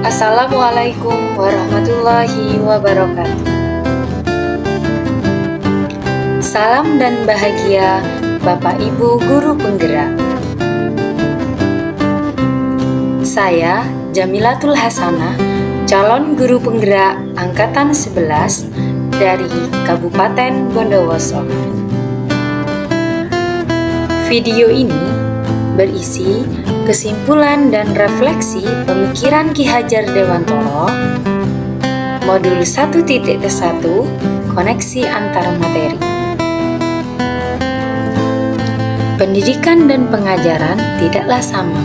Assalamualaikum warahmatullahi wabarakatuh. Salam dan bahagia Bapak Ibu Guru Penggerak. Saya Jamilatul Hasanah, calon guru penggerak angkatan 11 dari Kabupaten Bondowoso. Video ini berisi kesimpulan dan refleksi pemikiran Ki Hajar Dewantoro, modul 1.1, koneksi antar materi. Pendidikan dan pengajaran tidaklah sama.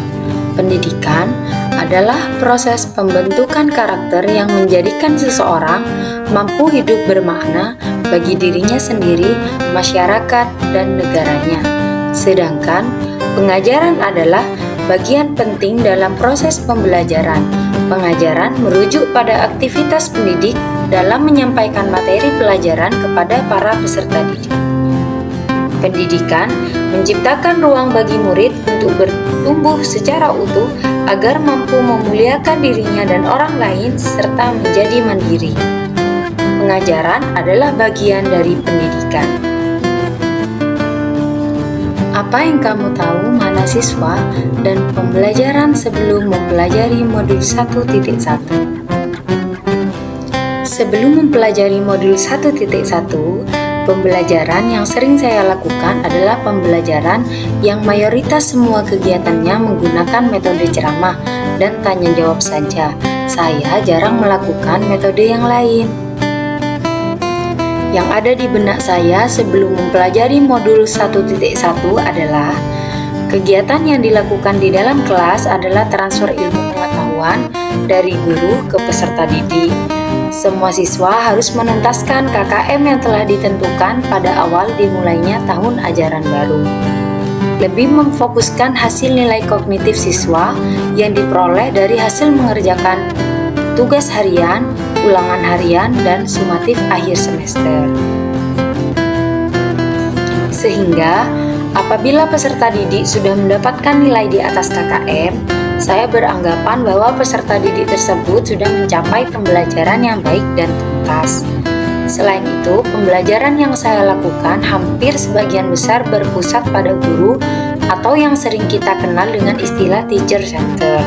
Pendidikan adalah proses pembentukan karakter yang menjadikan seseorang mampu hidup bermakna bagi dirinya sendiri, masyarakat, dan negaranya. Sedangkan pengajaran adalah bagian penting dalam proses pembelajaran. Pengajaran merujuk pada aktivitas pendidik dalam menyampaikan materi pelajaran kepada para peserta didik. Pendidikan menciptakan ruang bagi murid untuk bertumbuh secara utuh agar mampu memuliakan dirinya dan orang lain serta menjadi mandiri. Pengajaran adalah bagian dari pendidikan. Apa yang kamu tahu mana siswa dan pembelajaran sebelum mempelajari modul 1.1? Sebelum mempelajari modul 1.1, pembelajaran yang sering saya lakukan adalah pembelajaran yang mayoritas semua kegiatannya menggunakan metode ceramah dan tanya jawab saja. Saya jarang melakukan metode yang lain. Yang ada di benak saya sebelum mempelajari modul 1.1 adalah kegiatan yang dilakukan di dalam kelas adalah transfer ilmu pengetahuan dari guru ke peserta didik. Semua siswa harus menuntaskan KKM yang telah ditentukan pada awal dimulainya tahun ajaran baru. Lebih memfokuskan hasil nilai kognitif siswa yang diperoleh dari hasil mengerjakan tugas harian, ulangan harian, dan sumatif akhir semester. Sehingga, apabila peserta didik sudah mendapatkan nilai di atas KKM, saya beranggapan bahwa peserta didik tersebut sudah mencapai pembelajaran yang baik dan tuntas. Selain itu, pembelajaran yang saya lakukan hampir sebagian besar berpusat pada guru atau yang sering kita kenal dengan istilah teacher center.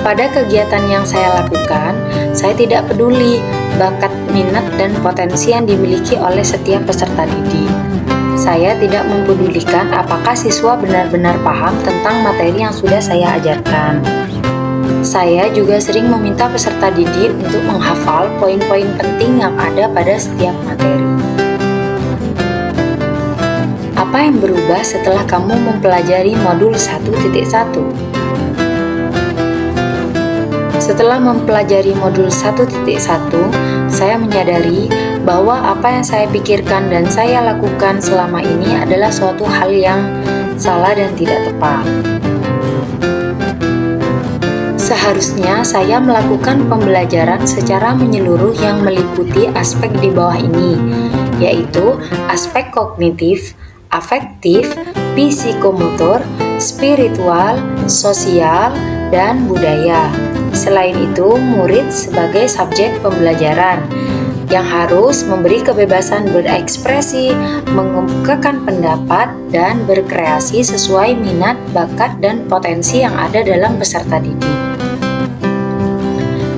Pada kegiatan yang saya lakukan, saya tidak peduli bakat, minat, dan potensi yang dimiliki oleh setiap peserta didik. Saya tidak mempedulikan apakah siswa benar-benar paham tentang materi yang sudah saya ajarkan. Saya juga sering meminta peserta didik untuk menghafal poin-poin penting yang ada pada setiap materi. Apa yang berubah setelah kamu mempelajari modul 1.1? Setelah mempelajari modul 1.1, saya menyadari bahwa apa yang saya pikirkan dan saya lakukan selama ini adalah suatu hal yang salah dan tidak tepat. Seharusnya saya melakukan pembelajaran secara menyeluruh yang meliputi aspek di bawah ini, yaitu aspek kognitif, afektif, psikomotor, spiritual, sosial, dan budaya. Selain itu, murid sebagai subjek pembelajaran yang harus memberi kebebasan berekspresi, mengemukakan pendapat, dan berkreasi sesuai minat, bakat, dan potensi yang ada dalam peserta didik.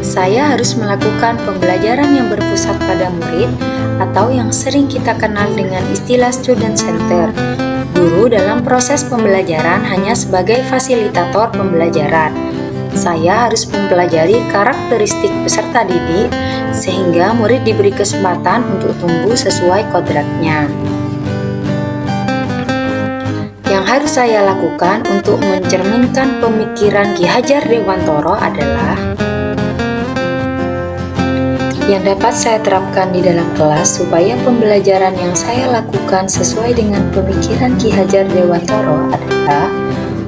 Saya harus melakukan pembelajaran yang berpusat pada murid atau yang sering kita kenal dengan istilah student center. Guru dalam proses pembelajaran hanya sebagai fasilitator pembelajaran. Saya harus mempelajari karakteristik peserta didik sehingga murid diberi kesempatan untuk tumbuh sesuai kodratnya. Yang harus saya lakukan untuk mencerminkan pemikiran Ki Hajar Dewantoro adalah yang dapat saya terapkan di dalam kelas supaya pembelajaran yang saya lakukan sesuai dengan pemikiran Ki Hajar Dewantoro adalah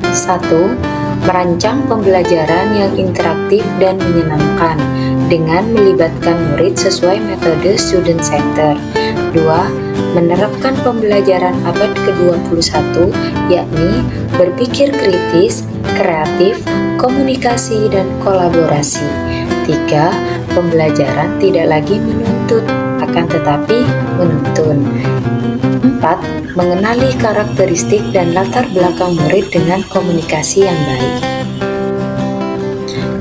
1. Merancang pembelajaran yang interaktif dan menyenangkan dengan melibatkan murid sesuai metode student center. 2. menerapkan pembelajaran abad ke-21, yakni berpikir kritis, kreatif, komunikasi, dan kolaborasi. 3. Pembelajaran tidak lagi menuntut, akan tetapi menuntun. 4. Mengenali karakteristik dan latar belakang murid dengan komunikasi yang baik.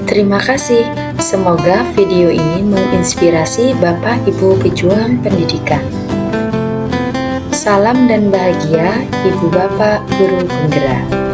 Terima kasih. Semoga video ini menginspirasi Bapak Ibu pejuang pendidikan. Salam dan bahagia, Ibu Bapak Guru Penggerak.